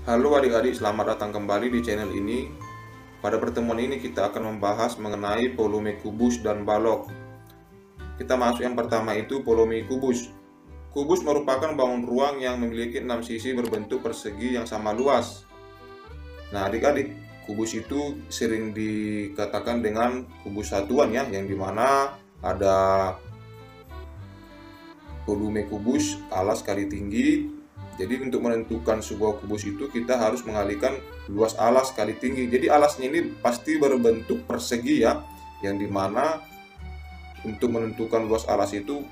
Halo adik-adik, selamat datang kembali di channel ini. Pada pertemuan ini kita akan membahas mengenai volume kubus dan balok. Kita masuk yang pertama itu volume kubus. Kubus merupakan bangun ruang yang memiliki 6 sisi berbentuk persegi yang sama luas. Nah adik-adik, kubus itu sering dikatakan dengan kubus satuan ya, yang dimana ada volume kubus alas kali tinggi. Jadi untuk menentukan sebuah kubus itu kita harus mengalihkan luas alas kali tinggi. Jadi alasnya ini pasti berbentuk persegi ya, yang dimana untuk menentukan luas alas itu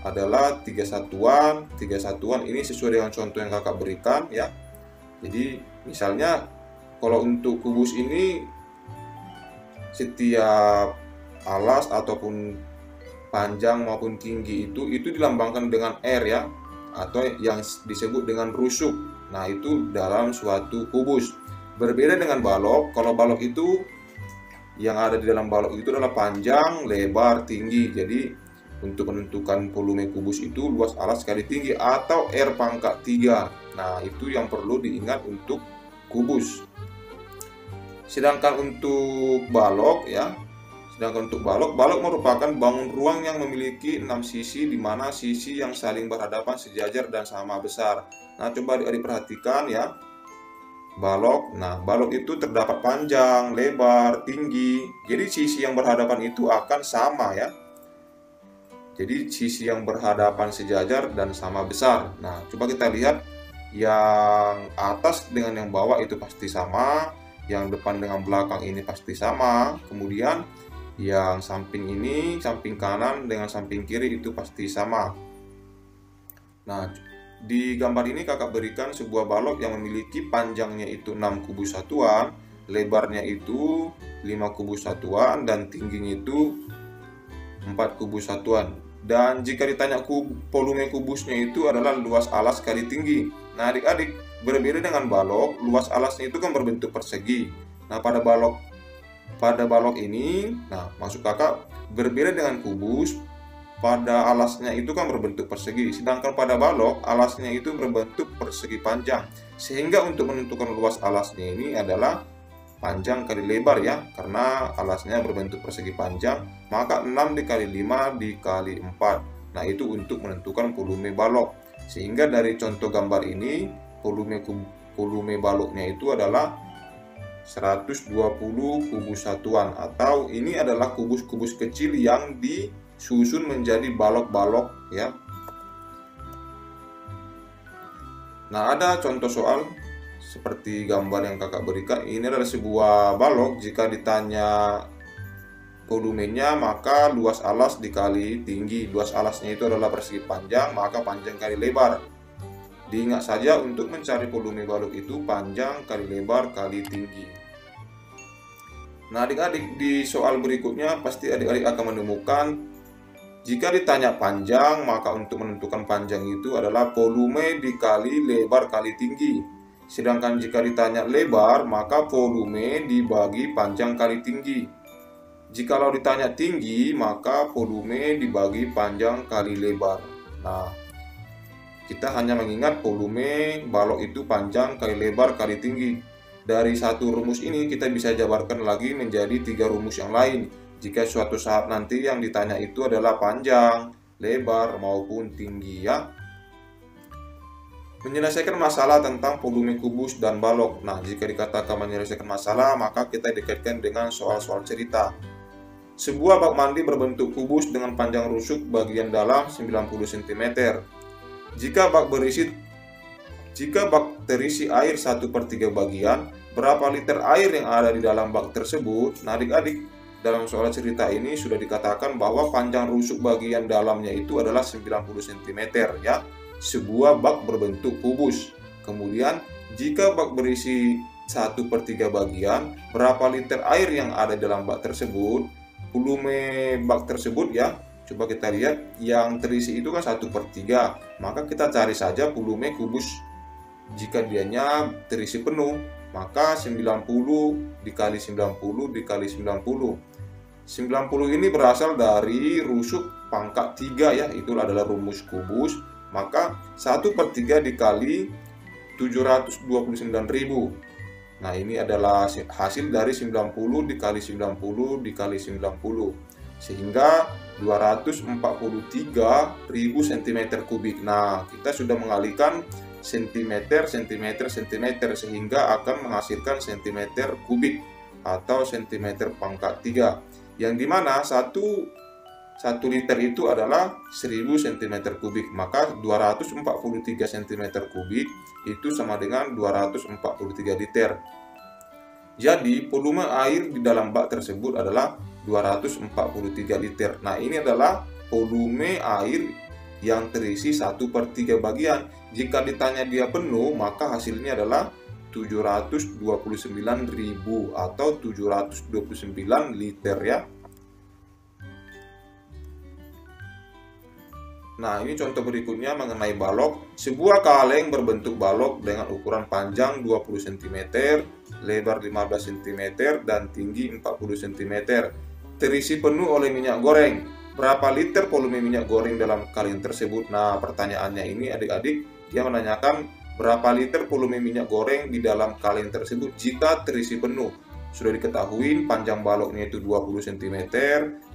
adalah 3 satuan. 3 satuan ini sesuai dengan contoh yang kakak berikan ya. Jadi misalnya kalau untuk kubus ini setiap alas ataupun panjang maupun tinggi itu dilambangkan dengan R ya, atau yang disebut dengan rusuk. Nah, itu dalam suatu kubus. Berbeda dengan balok. Kalau balok itu yang ada di dalam balok itu adalah panjang, lebar, tinggi. Jadi untuk menentukan volume kubus itu luas alas kali tinggi atau R pangkat 3. Nah, itu yang perlu diingat untuk kubus. Sedangkan untuk balok ya, balok merupakan bangun ruang yang memiliki 6 sisi, di mana sisi yang saling berhadapan sejajar dan sama besar. Nah, coba adik-adik perhatikan ya. Balok. Nah, balok itu terdapat panjang, lebar, tinggi. Jadi sisi yang berhadapan itu akan sama ya. Jadi sisi yang berhadapan sejajar dan sama besar. Nah, coba kita lihat yang atas dengan yang bawah itu pasti sama, yang depan dengan belakang ini pasti sama. Kemudian yang samping ini, samping kanan dengan samping kiri itu pasti sama. Nah, di gambar ini kakak berikan sebuah balok yang memiliki panjangnya itu 6 kubus satuan, lebarnya itu 5 kubus satuan, dan tingginya itu 4 kubus satuan. Dan jika ditanya volume kubusnya itu adalah luas alas kali tinggi. Nah adik-adik, berbeda dengan balok, luas alasnya itu kan berbentuk persegi. Nah pada balok ini, nah maksud kakak berbeda dengan kubus, pada alasnya itu kan berbentuk persegi, sedangkan pada balok alasnya itu berbentuk persegi panjang. Sehingga untuk menentukan luas alasnya ini adalah panjang kali lebar ya, karena alasnya berbentuk persegi panjang, maka 6 dikali 5 dikali 4. Nah itu untuk menentukan volume balok. Sehingga dari contoh gambar ini volume baloknya itu adalah 120 kubus satuan, atau ini adalah kubus-kubus kecil yang disusun menjadi balok-balok ya. Nah, ada contoh soal seperti gambar yang kakak berikan. Ini adalah sebuah balok. Jika ditanya volumenya, maka luas alas dikali tinggi. Luas alasnya itu adalah persegi panjang, maka panjang kali lebar. Diingat saja untuk mencari volume balok itu panjang kali lebar kali tinggi. Nah adik-adik, di soal berikutnya pasti adik-adik akan menemukan jika ditanya panjang, maka untuk menentukan panjang itu adalah volume dikali lebar kali tinggi. Sedangkan jika ditanya lebar, maka volume dibagi panjang kali tinggi. Jikalau ditanya tinggi, maka volume dibagi panjang kali lebar. Nah, kita hanya mengingat volume balok itu panjang kali lebar kali tinggi. Dari satu rumus ini kita bisa jabarkan lagi menjadi 3 rumus yang lain. Jika suatu saat nanti yang ditanya itu adalah panjang, lebar maupun tinggi ya. Menyelesaikan masalah tentang volume kubus dan balok. Nah, jika dikatakan menyelesaikan masalah, maka kita dikaitkan dengan soal-soal cerita. Sebuah bak mandi berbentuk kubus dengan panjang rusuk bagian dalam 90 cm. Jika bak terisi air 1/3 bagian, berapa liter air yang ada di dalam bak tersebut? Nah adik-adik, dalam soal cerita ini sudah dikatakan bahwa panjang rusuk bagian dalamnya itu adalah 90 cm ya. Sebuah bak berbentuk kubus. Kemudian jika bak berisi 1/3 bagian, berapa liter air yang ada di dalam bak tersebut? Volume bak tersebut ya, coba kita lihat, yang terisi itu kan 1/3, maka kita cari saja volume kubus. Jika dianya terisi penuh, maka 90 dikali 90 dikali 90. 90 ini berasal dari rusuk pangkat 3 ya, itu adalah rumus kubus. Maka 1/3 dikali 729.000. Nah, ini adalah hasil dari 90 dikali 90 dikali 90, sehingga 243.000 cm3. Nah, kita sudah mengalihkan sentimeter, sentimeter, sentimeter, sehingga akan menghasilkan cm3 atau cm pangkat 3, yang dimana 1 liter itu adalah 1000 cm3, maka 243 cm3 itu sama dengan 243 liter. Jadi volume air di dalam bak tersebut adalah 243 liter. Nah, ini adalah volume air yang terisi 1/3 bagian. Jika ditanya dia penuh, maka hasilnya adalah 729.000 atau 729 liter ya. Nah, ini contoh berikutnya mengenai balok. Sebuah kaleng berbentuk balok dengan ukuran panjang 20 cm, lebar 15 cm, dan tinggi 40 cm. Terisi penuh oleh minyak goreng. Berapa liter volume minyak goreng dalam kaleng tersebut? Nah, pertanyaannya ini adik-adik, dia menanyakan berapa liter volume minyak goreng di dalam kaleng tersebut jika terisi penuh. Sudah diketahui panjang baloknya itu 20 cm,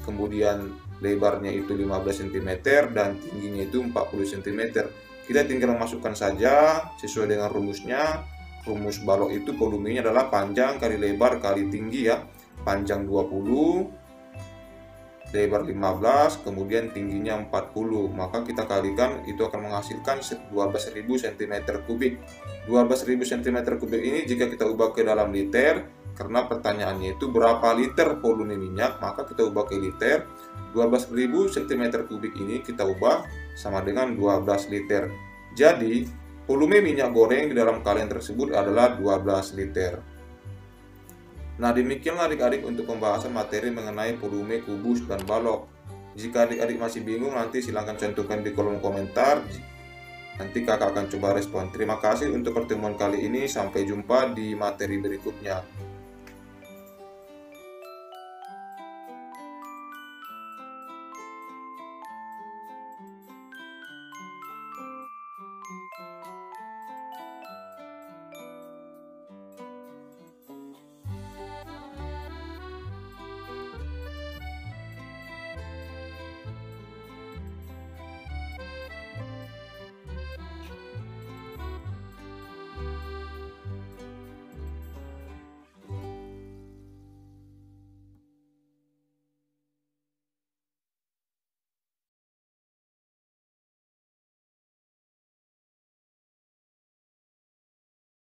kemudian lebarnya itu 15 cm, dan tingginya itu 40 cm. Kita tinggal memasukkan saja sesuai dengan rumusnya. Rumus balok itu volumenya adalah panjang kali lebar kali tinggi ya. Panjang 20, lebar 15, kemudian tingginya 40. Maka kita kalikan, itu akan menghasilkan 12.000 cm3. 12.000 cm3 ini jika kita ubah ke dalam liter, karena pertanyaannya itu berapa liter volume minyak, maka kita ubah ke liter. 12.000 cm3 ini kita ubah sama dengan 12 liter. Jadi volume minyak goreng di dalam kaleng tersebut adalah 12 liter. Nah, demikianlah adik-adik untuk pembahasan materi mengenai volume kubus dan balok. Jika adik-adik masih bingung, nanti silahkan cantumkan di kolom komentar. Nanti kakak akan coba respon. Terima kasih untuk pertemuan kali ini. Sampai jumpa di materi berikutnya.